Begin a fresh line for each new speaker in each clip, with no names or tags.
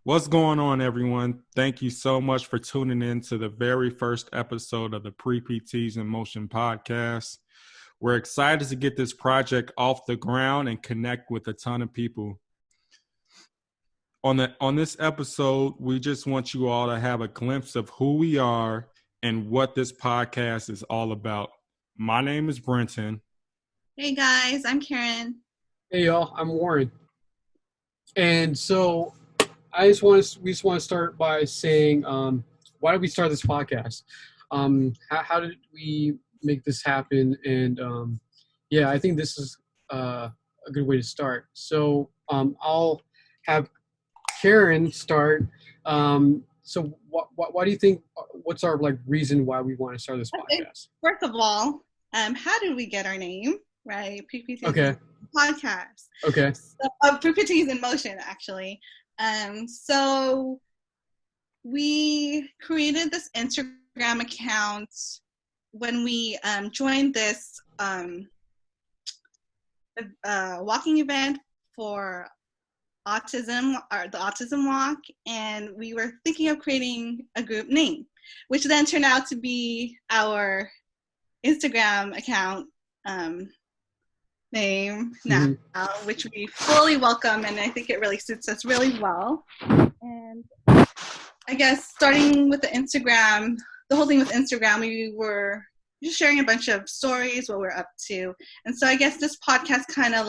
What's going on, everyone? Thank you so much for tuning in to the very first episode of the Pre-PTs in Motion podcast. We're excited to get this project off the ground and connect with a ton of people. On this episode, we just want you all to have a glimpse of who we are and what this podcast is all about. My name is Brenton.
Hey guys, I'm Karen.
Hey y'all, I'm Warren. And so we just want to start by saying, why did we start this podcast? How did we make this happen? And I think this is a good way to start. So I'll have Karen start. So why do you think? What's our reason why we want to start this podcast?
First of all, how did we get our name? Right, Pre-PTs
Okay.
podcast.
Okay.
So, Pre-PTs in Motion, actually. So we created this Instagram account when we joined this walking event for autism, or the Autism Walk, and we were thinking of creating a group name, which then turned out to be our Instagram account name now, which we fully welcome, and I think it really suits us really well. And I guess starting with the whole thing with Instagram, we were just sharing a bunch of stories, what we're up to. And so I guess this podcast kind of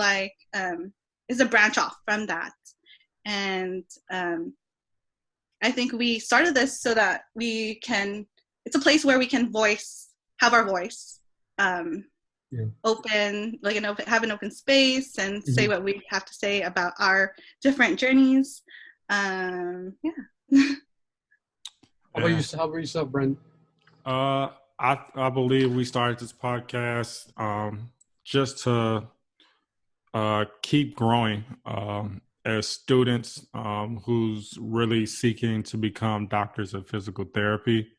is a branch off from that. And I think we started this so that it's a place where we can have our voice, open, have an open space and say what we have to say about our different journeys.
How about yourself, Brent?
I believe we started this podcast just to keep growing as students who's really seeking to become doctors of physical therapy.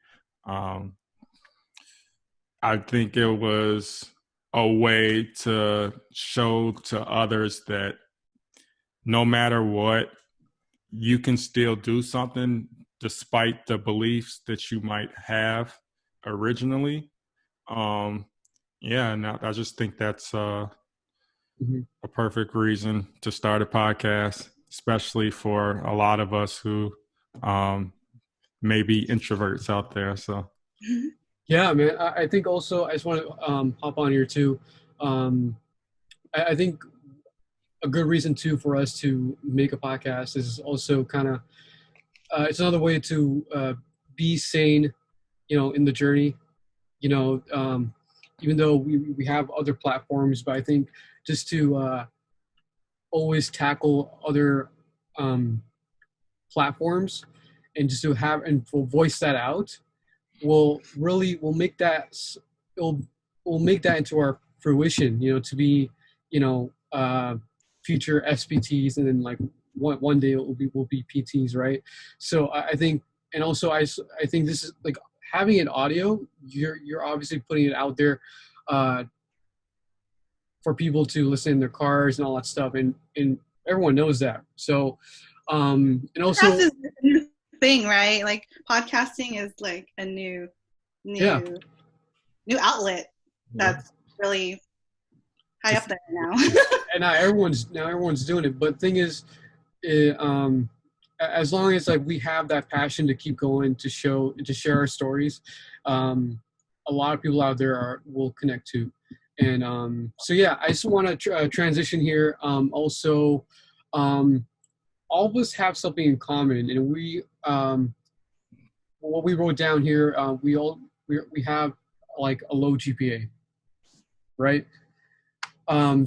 I think it was a way to show to others that no matter what, you can still do something despite the beliefs that you might have originally. And I just think that's a perfect reason to start a podcast, especially for a lot of us who may be introverts out there. So.
Yeah, man. I think also I just want to hop on here too. I think a good reason too for us to make a podcast is also kind of it's another way to be sane, in the journey. Even though we have other platforms, but I think just to always tackle other platforms and just to have and voice that out will make that into our fruition, to be, future SPTs, and then one day we'll be PTs, right? So I think, and also I think this is having an audio, you're obviously putting it out there for people to listen in their cars and all that stuff, and everyone knows that. So and also
thing, right? Podcasting is a new outlet that's really high up there now.
And now everyone's doing it. But the thing is, as long as we have that passion to keep going, to share our stories, a lot of people out there will connect to. And I just want to transition here. Also, all of us have something in common, and we what we wrote down here, we have a low GPA, right? Why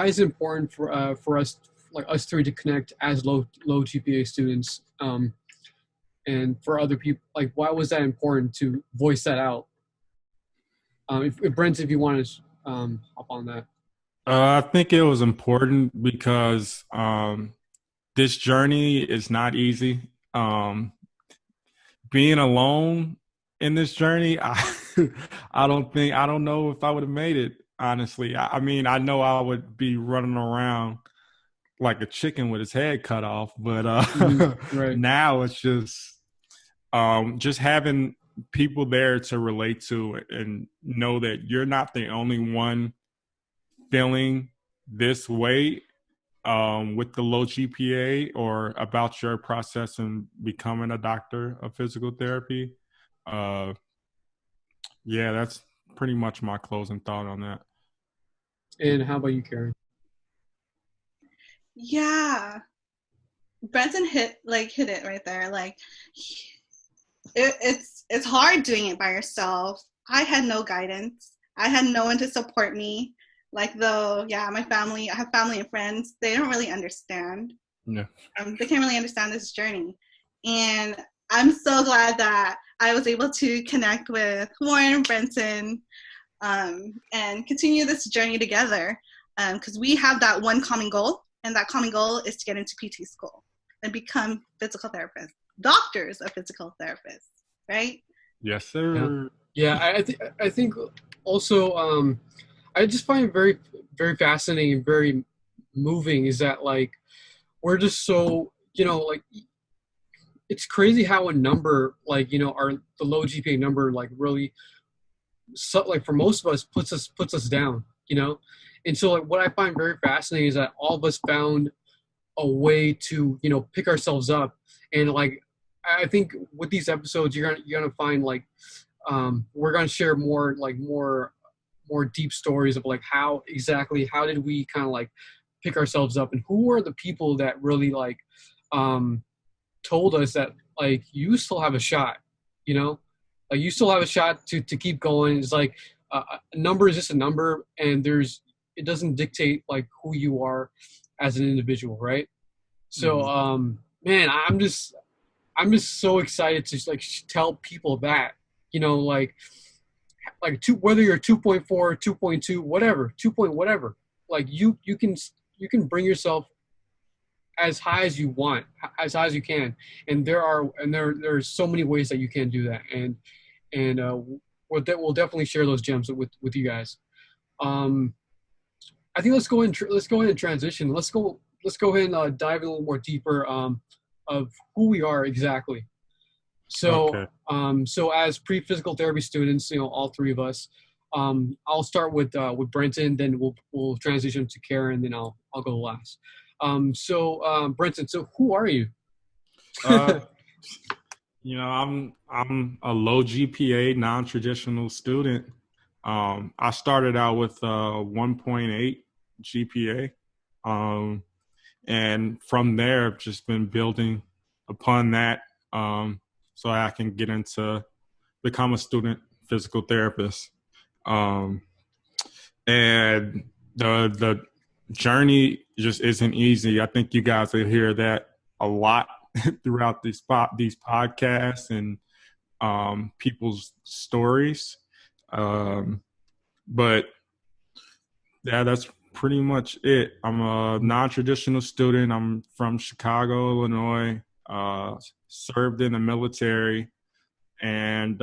is it important for us us three to connect as low GPA students, and for other people, why was that important to voice that out? If Brent, if you want to hop on that.
I think it was important because this journey is not easy. Being alone in this journey, I don't know if I would have made it. honestly. I mean, I know I would be running around like a chicken with his head cut off, but
Right.
now it's just having people there to relate to and know that you're not the only one feeling this way with the low GPA or about your process in becoming a doctor of physical therapy. Uh, yeah, that's pretty much my closing thought on that.
And how about you, Karen?
Yeah, Brenton hit it right there. Like, it's hard doing it by yourself. I had no guidance. I had no one to support me. Like, though, yeah, my family, I have family and friends. They don't really understand.
Yeah.
They can't really understand this journey. And I'm so glad that I was able to connect with Warren and Brenton, and continue this journey together, because we have that one common goal, and that common goal is to get into PT school and become physical therapists, doctors of physical therapists, right?
Yes, sir.
Yeah, I think also I just find it very very fascinating and very moving is that like we're just so like it's crazy how a number like our the low GPA number like really like for most of us puts us down, and so like what I find very fascinating is that all of us found a way to pick ourselves up, and like I think with these episodes you're gonna find like we're gonna share more deep stories of like how did we kind of like pick ourselves up, and who are the people that really like told us that like you still have a shot, like you still have a shot to keep going. It's like a number is just a number, and it doesn't dictate like who you are as an individual, right? So man, I'm just so excited to like tell people that, like whether you're 2.4, 2.2, whatever, 2 point whatever, like you can bring yourself as high as you want, as high as you can, and there's so many ways that you can do that, and we'll definitely share those gems with you guys. I think let's go in and transition. Let's go ahead and dive a little more deeper of who we are exactly. So
Okay.
So as pre-physical therapy students, all three of us, I'll start with Brenton, then we'll transition to Karen, then I'll go last. So Brenton, so who are you?
Uh, I'm a low GPA non-traditional student. I started out with 1.8 GPA, and from there, I've just been building upon that, so I can get into become a student physical therapist. Um, and the journey just isn't easy. I think you guys will hear that a lot throughout these podcasts and people's stories. But yeah, that's pretty much it. I'm a non-traditional student. I'm from Chicago, Illinois. Served in the military and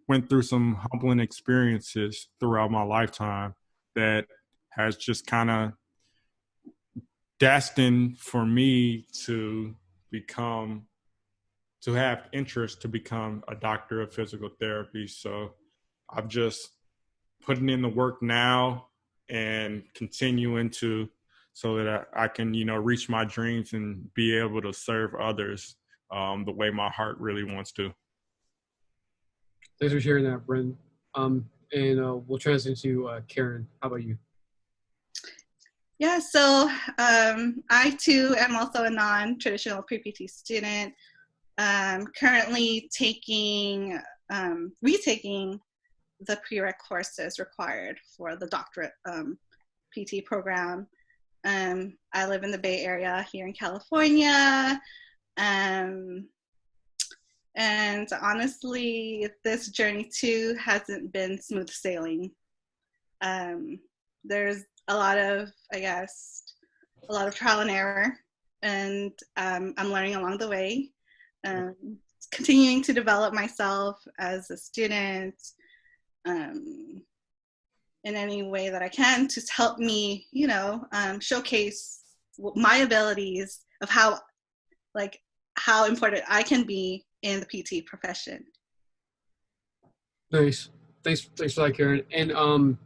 went through some humbling experiences throughout my lifetime that has just kind of destined for me to have interest to become a doctor of physical therapy. So I'm just putting in the work now and continuing to so that I can, reach my dreams and be able to serve others the way my heart really wants to.
Thanks for sharing that, Brenton. And we'll transition to Karen. How about you?
Yeah, so I too am also a non-traditional pre-PT student. Currently retaking the prereq courses required for the doctorate PT program. I live in the Bay Area here in California. And honestly, this journey too hasn't been smooth sailing. There's a lot of trial and error, and I'm learning along the way, continuing to develop myself as a student, in any way that I can to help me, showcase my abilities of how important I can be in the PT profession.
Nice. Thanks for that, Karen. And I'm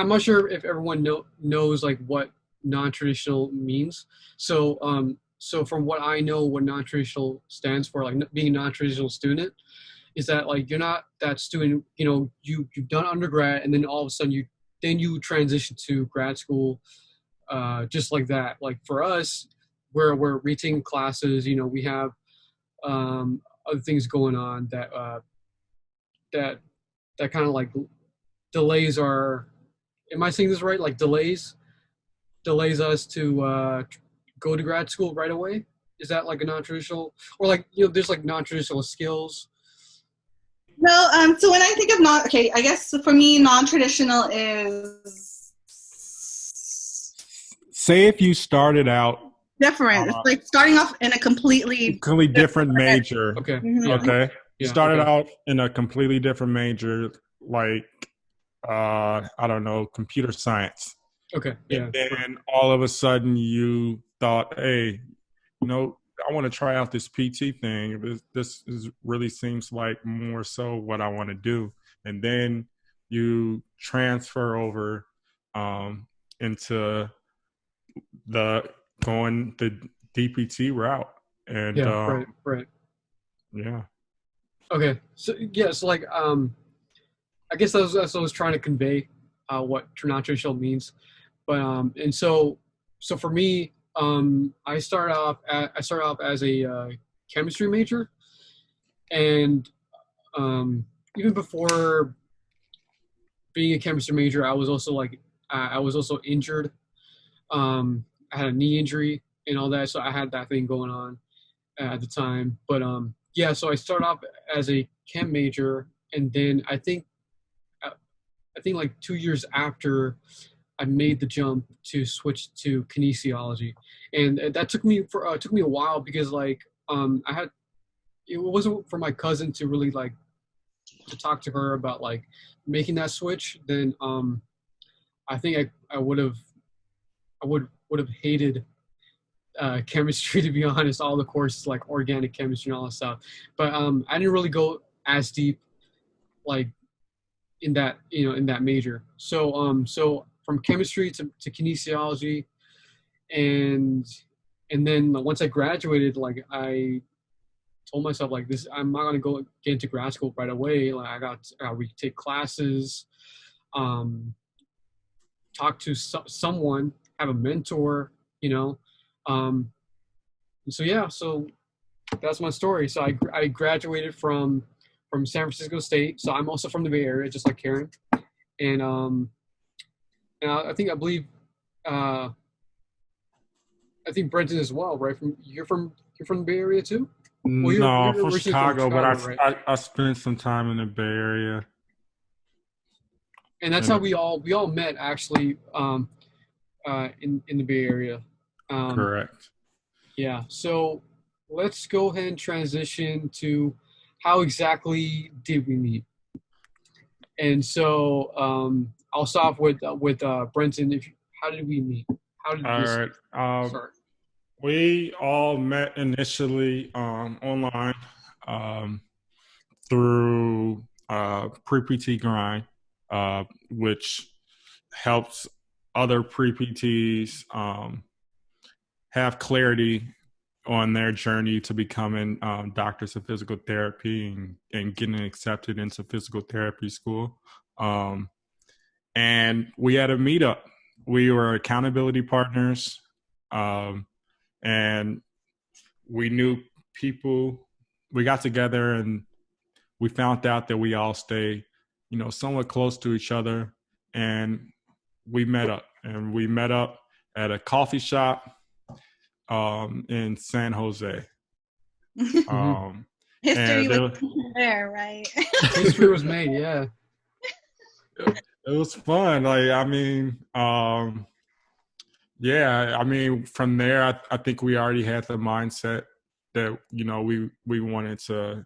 not sure if everyone knows like what non-traditional means. So so from what I know, what non-traditional stands for, like being a non-traditional student, is that like you're not that student, you've done undergrad and then all of a sudden you transition to grad school, just like that. Like for us, we're retaking classes, we have other things going on that kind of like delays our, am I saying this right? Like delays us to go to grad school right away. Is that like a non-traditional, or like, there's like non-traditional skills?
No, so when I think of I guess for me, non-traditional is,
say if you started out
different. It's like starting off in a completely
different major.
Okay.
Mm-hmm.
Okay.
Yeah,
Started
okay.
out in a completely different major, like I don't know, computer science.
Okay. Yeah.
And then all of a sudden you thought, hey, I want to try out this PT thing. This really seems like more so what I want to do. And then you transfer over into going the DPT route. And
Yeah. Right.
yeah.
Okay. So yeah. So like I guess that's what I was trying to convey, what non-traditional means. But and so for me, I started off as a chemistry major, and even before being a chemistry major, I was also injured. I had a knee injury and all that, so I had that thing going on at the time. But yeah, so I started off as a chem major, and then I think like 2 years after, I made the jump to switch to kinesiology, and that took me a while because like it wasn't for my cousin to really like to talk to her about like making that switch. Then I think I would have hated chemistry, to be honest, all the courses like organic chemistry and all that stuff. But I didn't really go as deep like in that major. So from chemistry to kinesiology, and then once I graduated, like I told myself like this, I'm not gonna go get into grad school right away. Like I got to retake classes, talk to someone, have a mentor, so yeah, so that's my story. So I graduated from San Francisco State. So I'm also from the Bay Area, just like Karen. And I believe I think Brenton as well, right? You're from the Bay Area too? Well,
No, from
originally
Chicago, but
right?
I spent some time in the Bay Area.
And that's how we all met, actually, in the Bay Area.
Correct.
Yeah. So let's go ahead and transition to how exactly did we meet. And so I'll start with Brenton. How did we meet? How did this start?
We all met initially online through Pre-PT Grind, which helps other Pre-PTs have clarity on their journey to becoming doctors of physical therapy and getting accepted into physical therapy school. And we had a meetup. We were accountability partners, and we knew people. We got together and we found out that we all stay, somewhat close to each other. And we met up. And we met up at a coffee shop in San Jose.
History was there, right?
History was made, yeah.
It was fun. From there, I think we already had the mindset that, we wanted to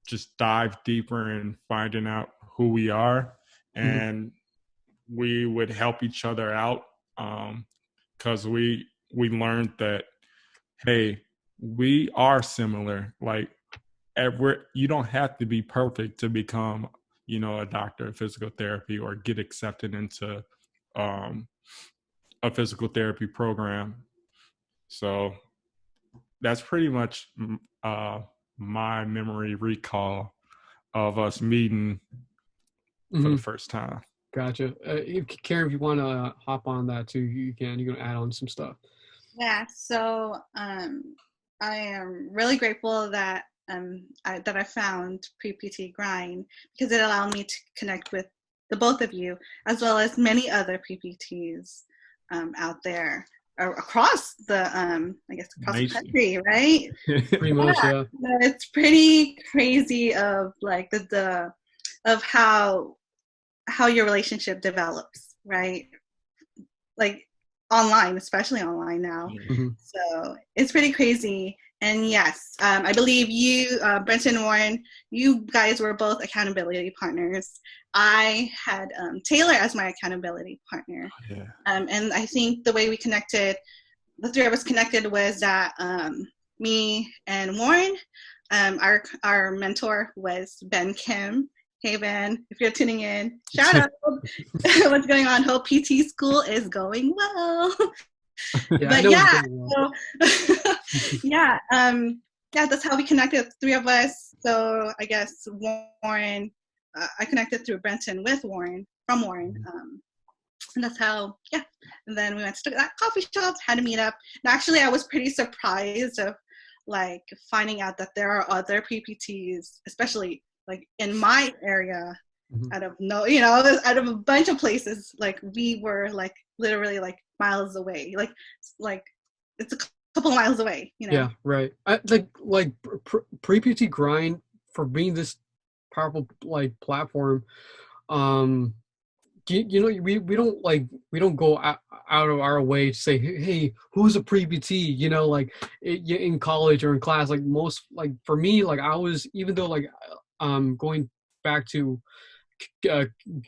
just dive deeper in finding out who we are. And we would help each other out, because we learned that, hey, we are similar. Like, you don't have to be perfect to become, a doctor of physical therapy or get accepted into a physical therapy program. So that's pretty much my memory recall of us meeting for the first time.
Gotcha. Karen, if you want to hop on that too, you can. You're gonna add on some stuff.
Yeah. So I am really grateful that I found Pre-PT Grind, because it allowed me to connect with the both of you, as well as many other Pre-PTs out there, or across the the country, right?
Pretty much, yeah.
It's pretty crazy of like of how your relationship develops, right? Like online, especially online now.
Mm-hmm.
So it's pretty crazy. And yes, I believe you, Brenton and Warren, you guys were both accountability partners. I had Taylor as my accountability partner.
Yeah.
And I think the way we connected, the three of us connected, was that me and Warren, our mentor was Ben Kim. Hey Ben, if you're tuning in, shout out. What's going on? Hope PT school is going well.
Yeah,
but yeah, that's how we connected, the three of us. So I guess Warren, I connected through Brenton with Warren, from Warren. And that's how, And then we went to that coffee shop, had a meetup. And actually, I was pretty surprised of like finding out that there are other PPTs, especially like in my area, out of a bunch of places. Like we were like literally like miles away, like it's a couple miles away,
Yeah, right. Like Pre-PT Grind, for being this powerful like platform, we don't go out of our way to say, hey, who's a Pre-PT, like in college or in class. Like most, like for me, like I was, even though like going back to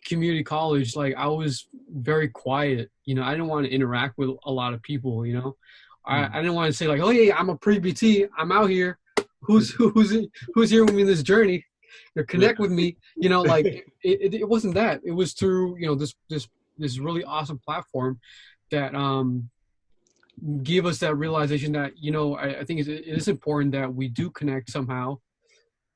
community college, like I was very quiet. I didn't want to interact with a lot of people. I didn't want to say like, oh yeah, I'm a Pre-PT, I'm out here. Who's here with me in this journey? Connect with me. Like it wasn't that. It was through this really awesome platform that gave us that realization that I think it is important that we do connect somehow.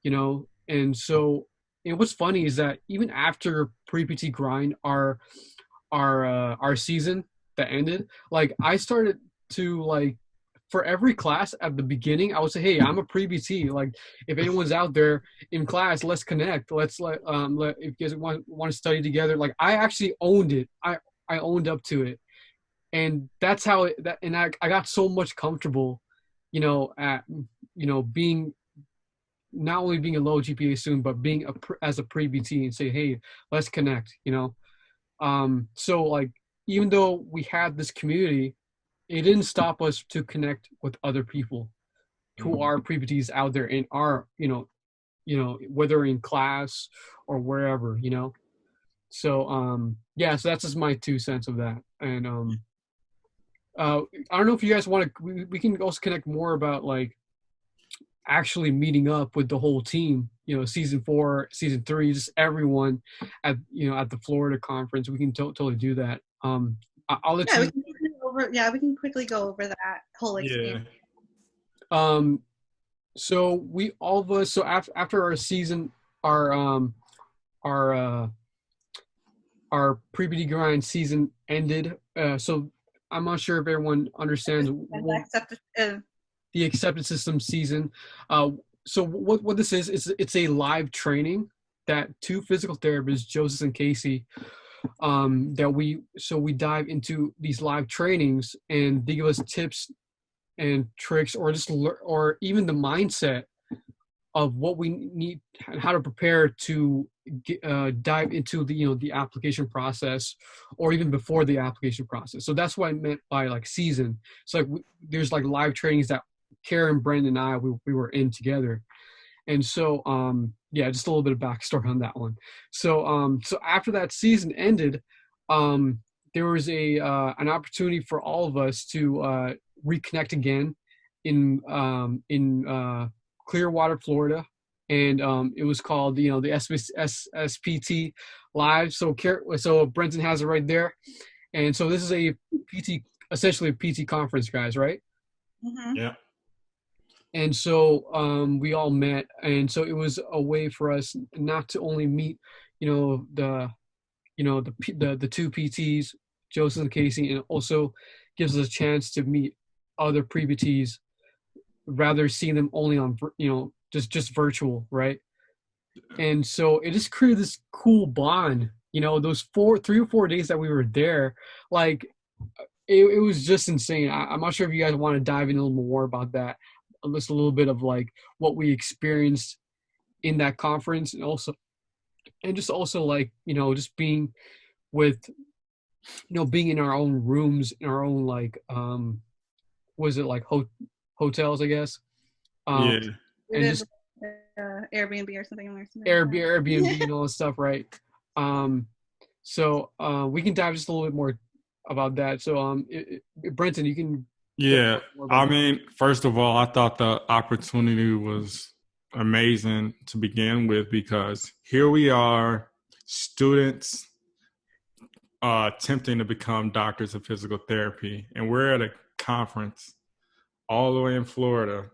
And so. And what's funny is that even after Pre-PT Grind, our season that ended, like I started to like, for every class at the beginning, I would say, hey, I'm a Pre-PT. Like if anyone's out there in class, let's connect. Let's if you guys want to study together. Like I actually owned it. I owned up to it, and that's how I got so much comfortable, at being. Not only being a low GPA student, but being as a Pre-PT, and say, hey, let's connect, So like, even though we had this community, it didn't stop us to connect with other people who are Pre-PTs out there and are, whether in class or wherever, So, so that's just my 2 cents of that. And I don't know if you guys want to, we can also connect more about like, actually meeting up with the whole team, season 4, season 3, just everyone at the Florida conference. We can totally do that. I'll let you.
We can quickly go over that whole experience.
So we all of us. So after our season, our Pre-PT Grind season ended. So I'm not sure if everyone understands the acceptance system season. So what this is it's a live training that 2 physical therapists, Joseph and Casey, that we dive into these live trainings, and they give us tips and tricks, or even the mindset of what we need and how to prepare to dive into the application process, or even before the application process. So that's what I meant by like season. So like there's like live trainings that Karen, Brenton, and I we were in together, and so just a little bit of backstory on that one. So so after that season ended, there was an opportunity for all of us to reconnect again in Clearwater, Florida, and it was called the SSPT Live. So Brenton has it right there, and so this is a PT, essentially a PT conference, guys, right?
Mm-hmm.
Yeah.
And so we all met, and so it was a way for us not to only meet, the two PTs, Joseph and Casey, and it also gives us a chance to meet other pre-PTs, rather seeing them only on just virtual, right? And so it just created this cool bond. Those 3 or 4 days that we were there, like it was just insane. I'm not sure if you guys want to dive in a little more about that, just a little bit of like what we experienced in that conference, and just also like just being with being in our own rooms, in our own like was it like hotels, I guess.
Yeah.
And just
Airbnb or something.
Airbnb and all this stuff, right? So we can dive just a little bit more about that. So Brenton, you can.
Yeah, I mean, first of all, I thought the opportunity was amazing to begin with, because here we are, students attempting to become doctors of physical therapy, and we're at a conference all the way in Florida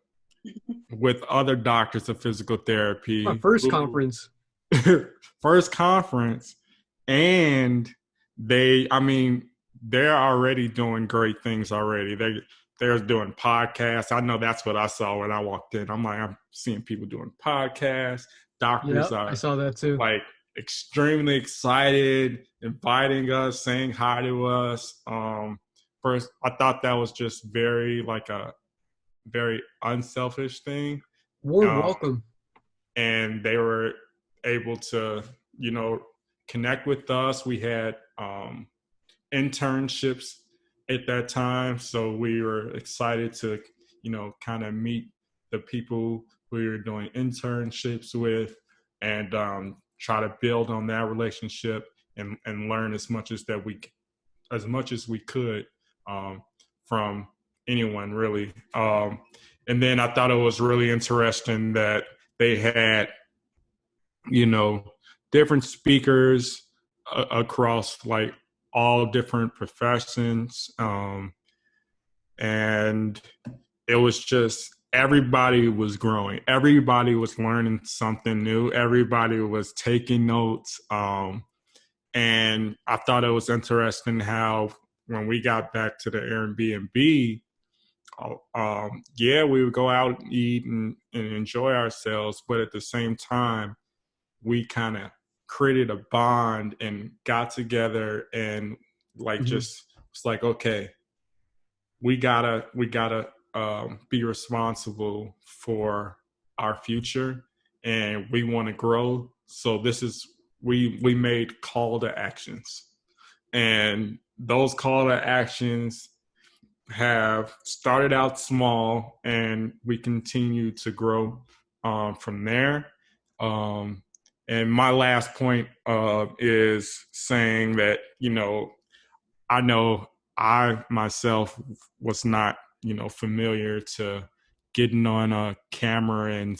with other doctors of physical therapy.
My first conference.
First conference, and they're already doing great things already. They're doing podcasts. I know that's what I saw when I walked in. I'm seeing people doing podcasts. Doctors
I saw that too.
Like extremely excited, inviting us, saying hi to us. First, I thought that was just very unselfish thing.
Warm welcome.
And they were able to, connect with us. We had internships at that time, so we were excited to kind of meet the people we were doing internships with, and try to build on that relationship and learn as much as we could from anyone, really. And then I thought it was really interesting that they had different speakers across like all different professions. And it was just, everybody was growing. Everybody was learning something new. Everybody was taking notes. And I thought it was interesting how when we got back to the Airbnb, we would go out and eat and enjoy ourselves. But at the same time, we kind of created a bond and got together and just it's like, okay, we gotta be responsible for our future, and we want to grow. So we made call to actions, and those call to actions have started out small, and we continue to grow from there. And my last point is saying that, I know I myself was not, familiar to getting on a camera and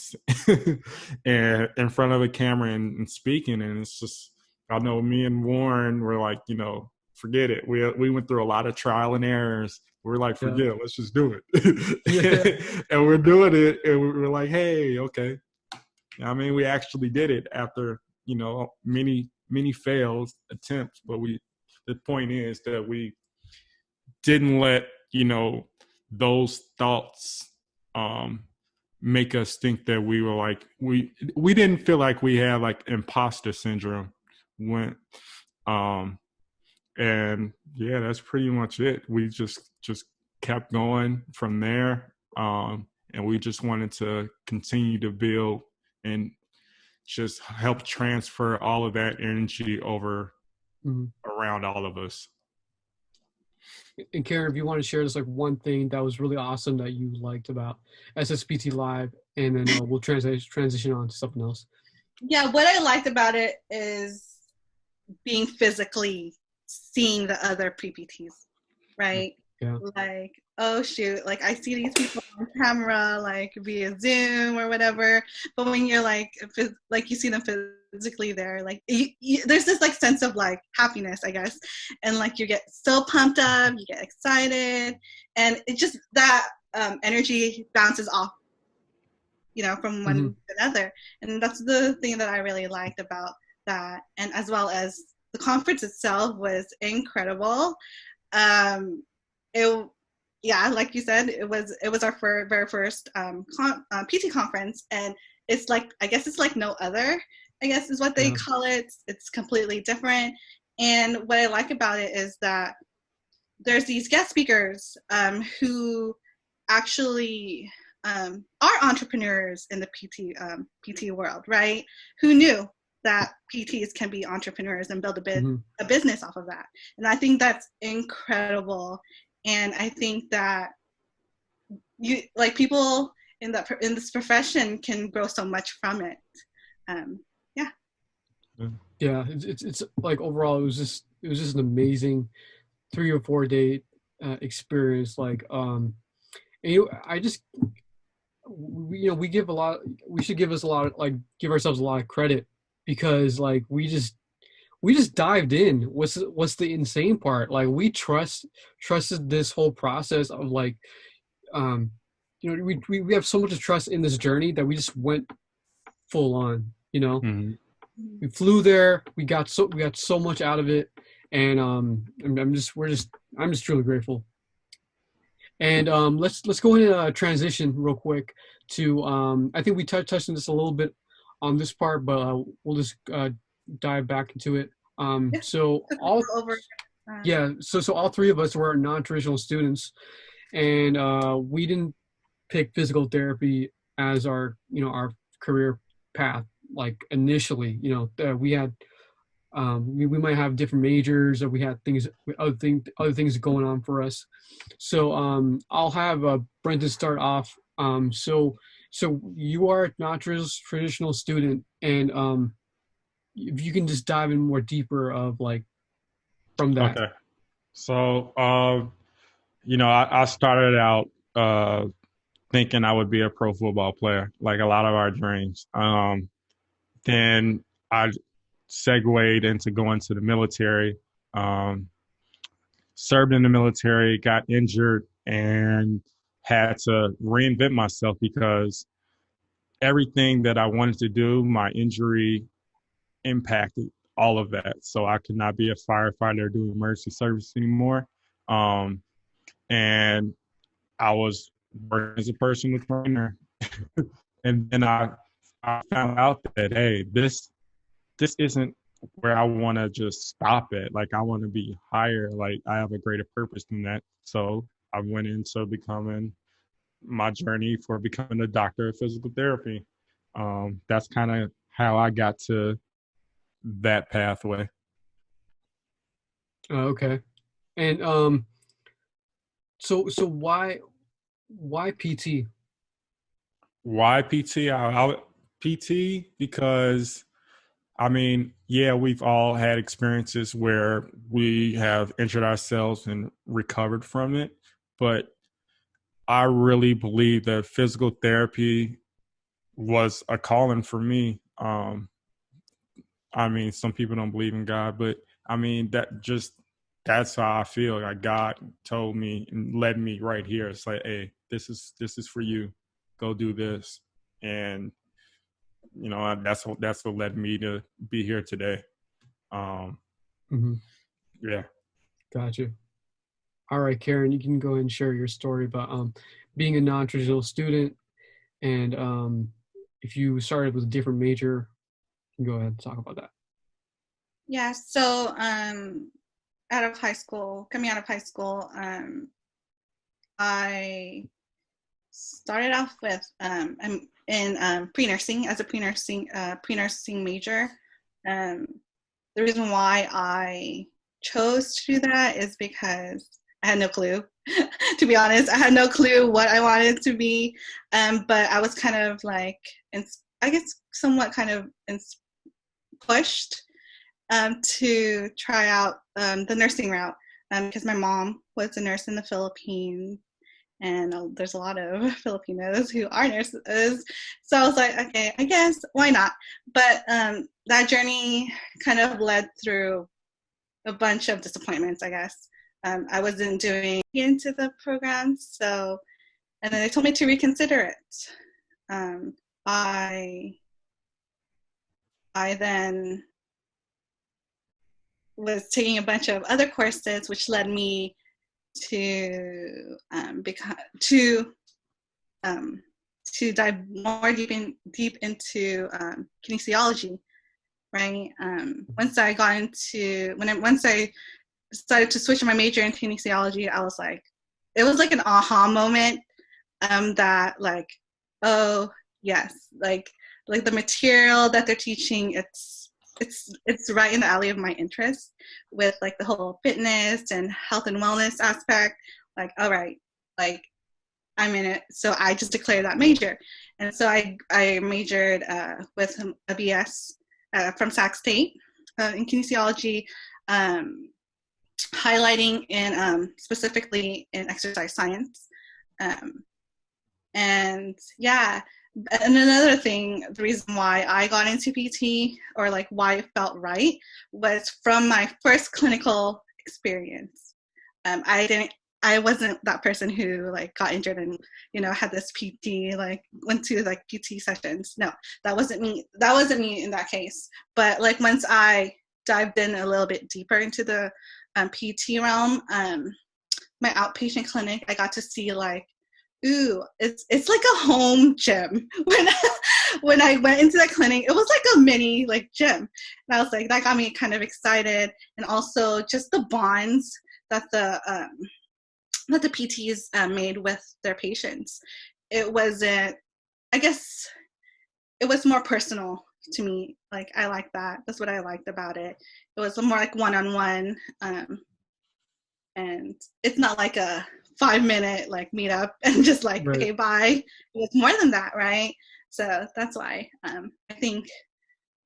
in front of a camera and speaking. And it's just, I know me and Warren were like, forget it. We went through a lot of trial and errors. We're like, forget it. Let's just do it. And we're doing it. And we're like, hey, okay. I mean, we actually did it after, many failed attempts. But the point is that we didn't let, those thoughts make us think that we were like, we didn't feel like we had like imposter syndrome and yeah, that's pretty much it. We just kept going from there. And we just wanted to continue to build and just help transfer all of that energy over around all of us.
And Karen, if you want to share just like one thing that was really awesome that you liked about SSPT Live, and then we'll transition on to something else.
Yeah, what I liked about it is being physically seeing the other pre-PTs, right?
Yeah.
Like, oh shoot, like I see these people on camera, like via Zoom or whatever, but when you're like you see them physically there, like there's this like sense of like happiness, I guess, and like you get so pumped up, you get excited, and it just that energy bounces off, from one to another, and that's the thing that I really liked about that, and as well as the conference itself was incredible. Like you said, it was our very first PT conference, and it's like, I guess it's like no other, I guess is what they call it. It's completely different, and what I like about it is that there's these guest speakers who actually are entrepreneurs in the PT world, right? Who knew that PTs can be entrepreneurs and build a business off of that? And I think that's incredible. And I think that people in this profession can grow so much from it.
Yeah, it's like overall it was just an amazing 3 or 4 day experience. Like and we should give ourselves a lot of credit, because like we just dived in. What's the insane part? Like we trusted this whole process of like, we have so much trust in this journey that we just went full on. We flew there. We got so much out of it, and I'm just truly grateful. And let's go ahead and transition real quick to I think we touched on this a little bit on this part, but we'll just dive back into it. So all three of us were non-traditional students, and we didn't pick physical therapy as our career path. Like initially, we had we might have different majors, or we had other things going on for us. So I'll have Brenton start off. So you are not a traditional student, and if you can just dive in more deeper of like from that.
Okay. So I started out thinking I would be a pro football player, like a lot of our dreams. Then I segued into going to the military, served in the military, got injured, and had to reinvent myself because everything that I wanted to do, my injury impacted all of that. So I could not be a firefighter doing emergency service anymore. And I was working as a personal trainer. And then I found out that, hey, this isn't where I want to just stop at. Like, I want to be higher. Like, I have a greater purpose than that. So I went into becoming my journey for becoming a doctor of physical therapy. That's kind of how I got to that pathway.
Okay. And so why PT?
Why PT? PT because, I mean, yeah, we've all had experiences where we have injured ourselves and recovered from it, but I really believe that physical therapy was a calling for me. I mean, some people don't believe in God, but I mean, that's how I feel. Like God told me and led me right here. It's like, hey, this is for you. Go do this. And, that's what led me to be here today. Yeah.
Gotcha. All right, Karen, you can go ahead and share your story about being a non-traditional student, and if you started with a different major, you can go ahead and talk about that.
Yeah, so coming out of high school, I started off with in pre-nursing as a pre-nursing major. The reason why I chose to do that is because I had no clue. To be honest, I had no clue what I wanted to be, but I was kind of like, I guess, somewhat kind of pushed to try out the nursing route because my mom was a nurse in the Philippines, and there's a lot of Filipinos who are nurses. So I was like, okay, I guess, why not? But that journey kind of led through a bunch of disappointments, I guess. I wasn't doing into the program, so, and then they told me to reconsider it. I then was taking a bunch of other courses, which led me to dive more deep into kinesiology, right? Once I decided to switch my major into kinesiology, I was like, it was like an aha moment, that like, oh yes, like the material that they're teaching, it's right in the alley of my interest, with like the whole fitness and health and wellness aspect. Like, all right, like I'm in it. So I just declared that major. And so I majored with a BS from Sac State in kinesiology, highlighting in specifically in exercise science. And yeah, and another thing, the reason why I got into PT, or like why it felt right, was from my first clinical experience. I wasn't that person who like got injured and, you know, had this PT, like went to like PT sessions. No, that wasn't me. That wasn't me in that case. But like once I dived in a little bit deeper into the PT realm, my outpatient clinic, I got to see like, ooh, it's like a home gym. When I went into that clinic, it was like a mini like gym, and I was like, that got me kind of excited, and also just the bonds that the PTs made with their patients. It wasn't, I guess, it was more personal to me. Like I like that. That's what I liked about it. It was more like one-on-one, and it's not like a 5-minute like meet up and just like, right, okay, bye. It's more than that, right? So that's why I think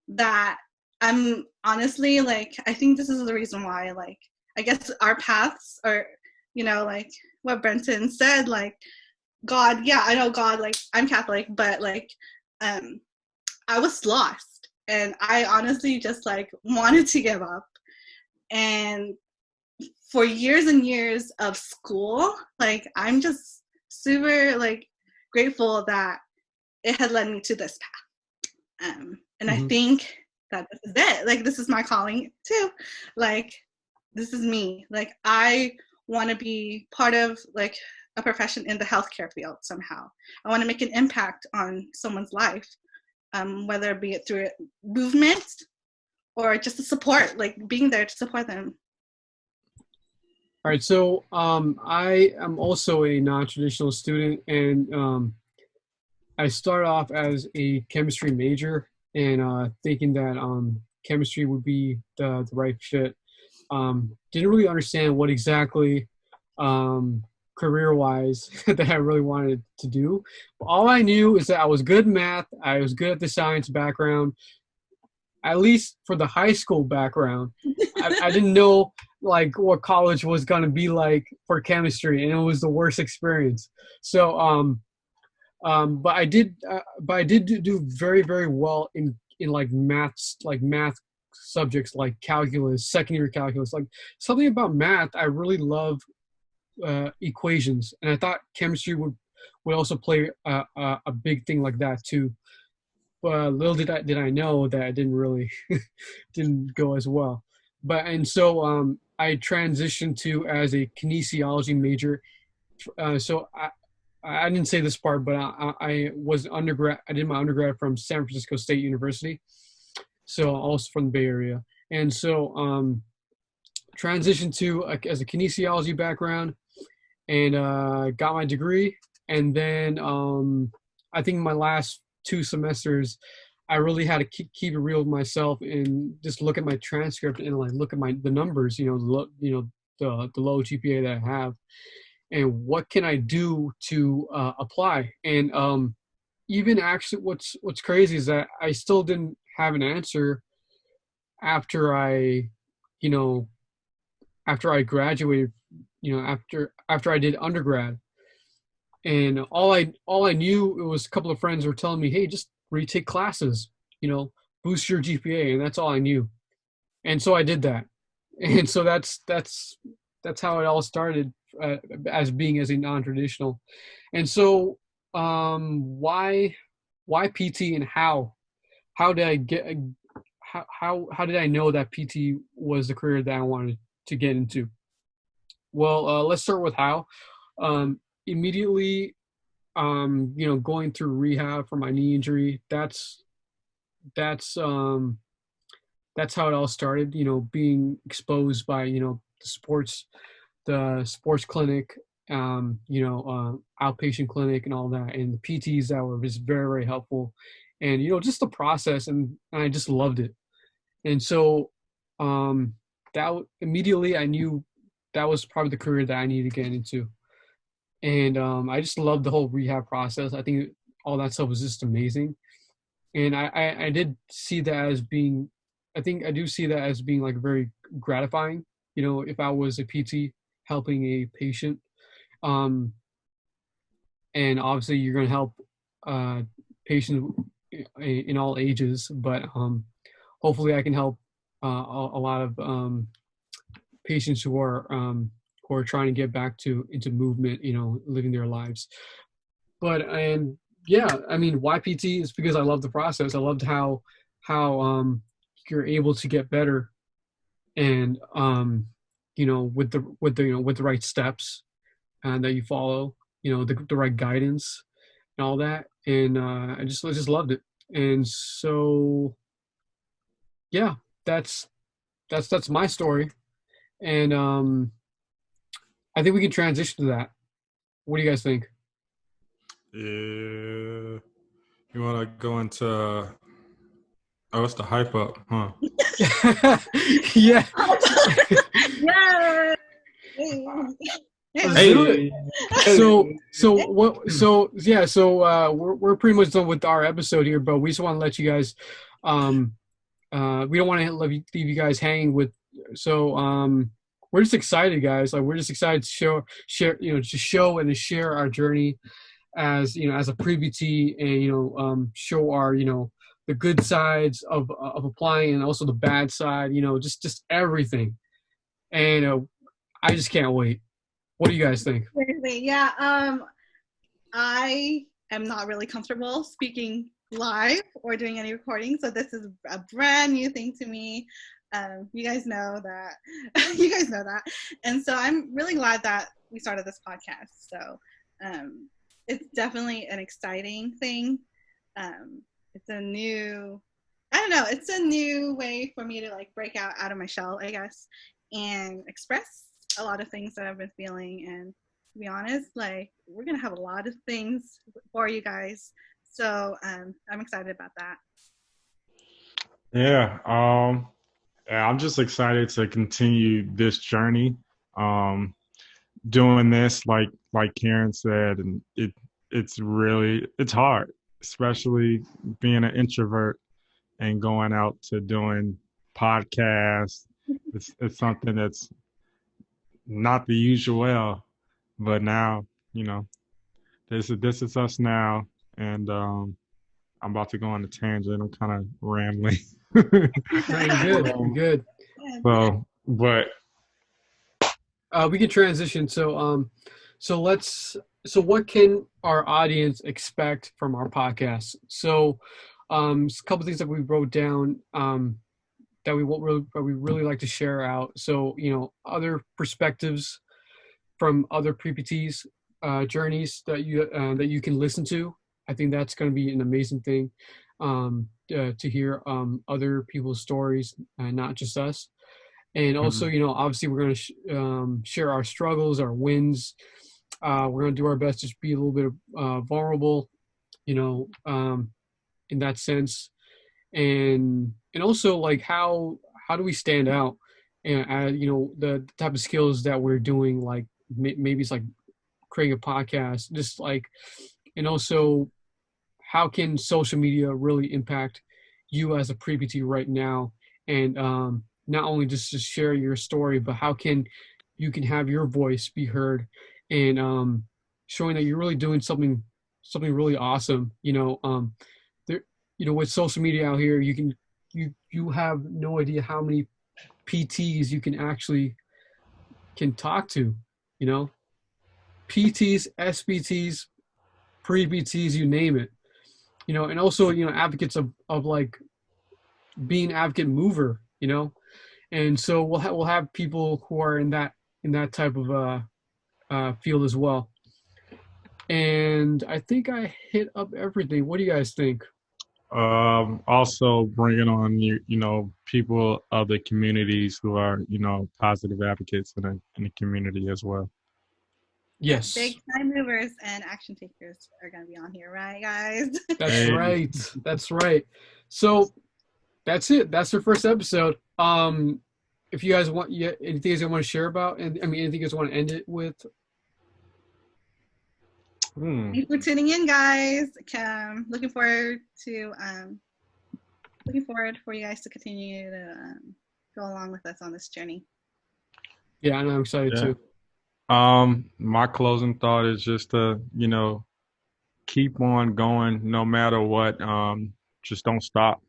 that I'm honestly like, I think this is the reason why, like, I guess our paths are, you know, like what Brenton said, like God, yeah, I know God, like I'm Catholic, but like I was lost, and I honestly just like wanted to give up. And for years and years of school, like I'm just super like grateful that it had led me to this path. And I think that this is it. Like this is my calling too. Like this is me. Like I want to be part of like a profession in the healthcare field somehow. I want to make an impact on someone's life, whether it be it through movement or just the support, like being there to support them.
All right, so I am also a non-traditional student, and I started off as a chemistry major, and thinking that chemistry would be the right fit. Didn't really understand what exactly career-wise that I really wanted to do. But all I knew is that I was good in math, I was good at the science background, at least for the high school background. I didn't know like what college was going to be like for chemistry, and it was the worst experience. So but I did do very, very well in like math subjects like calculus, secondary calculus. Like something about math, I really love equations, and I thought chemistry would also play a big thing like that too. But little did I know that it didn't really didn't go as well. But and so I transitioned to as a kinesiology major. So I didn't say this part, but I was undergrad. I did my undergrad from San Francisco State University, so also from the Bay Area. And so transitioned to as a kinesiology background, and got my degree. And then I think my last 2 semesters, I really had to keep it real with myself and just look at my transcript and like look at the numbers, the low GPA that I have, and what can I do to apply. And even actually, what's crazy is that I still didn't have an answer after I, you know, after I graduated, after I did undergrad, and all I knew, it was a couple of friends were telling me, hey, just retake classes, boost your GPA, and that's all I knew. And so I did that, and so that's how it all started, as being as a non-traditional. And so, why PT, and how did I get how did I know that PT was the career that I wanted to get into? Well, let's start with how. Immediately, going through rehab for my knee injury. That's how it all started. Being exposed by the sports clinic, outpatient clinic, and all that, and the PTs that were just very, very helpful, and just the process, and I just loved it. And so, that immediately I knew that was probably the career that I needed to get into. And I just loved the whole rehab process. I think all that stuff was just amazing. And I did see that as being, I think I do see that as being like very gratifying, if I was a PT helping a patient. And obviously you're going to help patients in all ages, but hopefully I can help a lot of patients who are trying to get back into movement, living their lives. And yeah, I mean, why PT is because I love the process. I loved how you're able to get better, and with the right steps and that you follow, the right guidance and all that. And I just loved it. And so yeah, that's my story. And I think we can transition to that. What do you guys think?
Yeah. You want to go into... Oh, it's the hype up, huh?
Yeah.
Yeah.
Hey. We're pretty much done with our episode here, but we just want to let you guys, we don't want to leave you guys hanging with, we're just excited, guys. Like, we're just excited to show and to share our journey as a pre-PT, and show our the good sides of applying, and also the bad side, just everything. And I just can't wait. What do you guys think?
Yeah, I am not really comfortable speaking live or doing any recording, so this is a brand new thing to me. You guys know that. And so I'm really glad that we started this podcast. So it's definitely an exciting thing. It's a new way for me to like break out of my shell, I guess, and express a lot of things that I've been feeling. And to be honest, like, we're going to have a lot of things for you guys. So I'm excited about that.
Yeah. I'm just excited to continue this journey. Doing this, like Karen said, and it's hard, especially being an introvert and going out to doing podcasts. It's something that's not the usual, but now, this is us now, and I'm about to go on a tangent. I'm kind of rambling.
You're good.
So, but
we can transition. So what can our audience expect from our podcast? So, a couple of things that we wrote down that we really like to share out. So, other perspectives from other Pre-PTs journeys that you can listen to. I think that's going to be an amazing thing to hear other people's stories, not just us. And also, obviously we're going to share our struggles, our wins. We're going to do our best to be a little bit vulnerable, in that sense. And also, like, how do we stand out? And the type of skills that we're doing, like maybe it's like creating a podcast, just like, and also how can social media really impact you as a Pre-PT right now, and not only just to share your story, but how can you can have your voice be heard, and showing that you're really doing something really awesome. There, with social media out here, you have no idea how many PTs you can talk to. PTs, SBTs, pre-PTs, you name it. And also advocates of like being advocate mover. And so we'll have people who are in that type of field as well. And I think I hit up everything. What do you guys think?
Also bringing on people of the communities who are positive advocates in the community as well.
Yes.
Big time movers and action takers are going to be on here, right, guys?
That's right. That's right. So that's it. That's our first episode. If you guys want, anything you want to share about, and anything you guys want to end it with?
Thanks for tuning in, guys. Looking forward for you guys to continue to go along with us on this journey.
Yeah, and I'm excited too.
My closing thought is just to, keep on going no matter what. Just don't stop.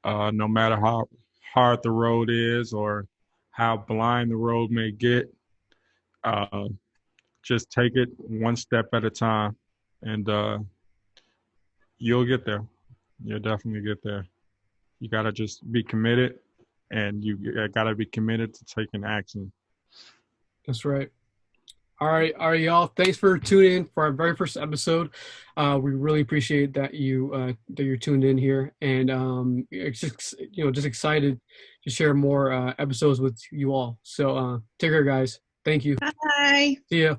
No matter how hard the road is or how blind the road may get, just take it one step at a time, and you'll get there. You'll definitely get there. You got to just be committed, and you got to be committed to taking action.
That's right. All right, y'all. Thanks for tuning in for our very first episode. We really appreciate that you're tuned in here, and it's just excited to share more episodes with you all. So take care, guys. Thank you.
Bye.
See ya.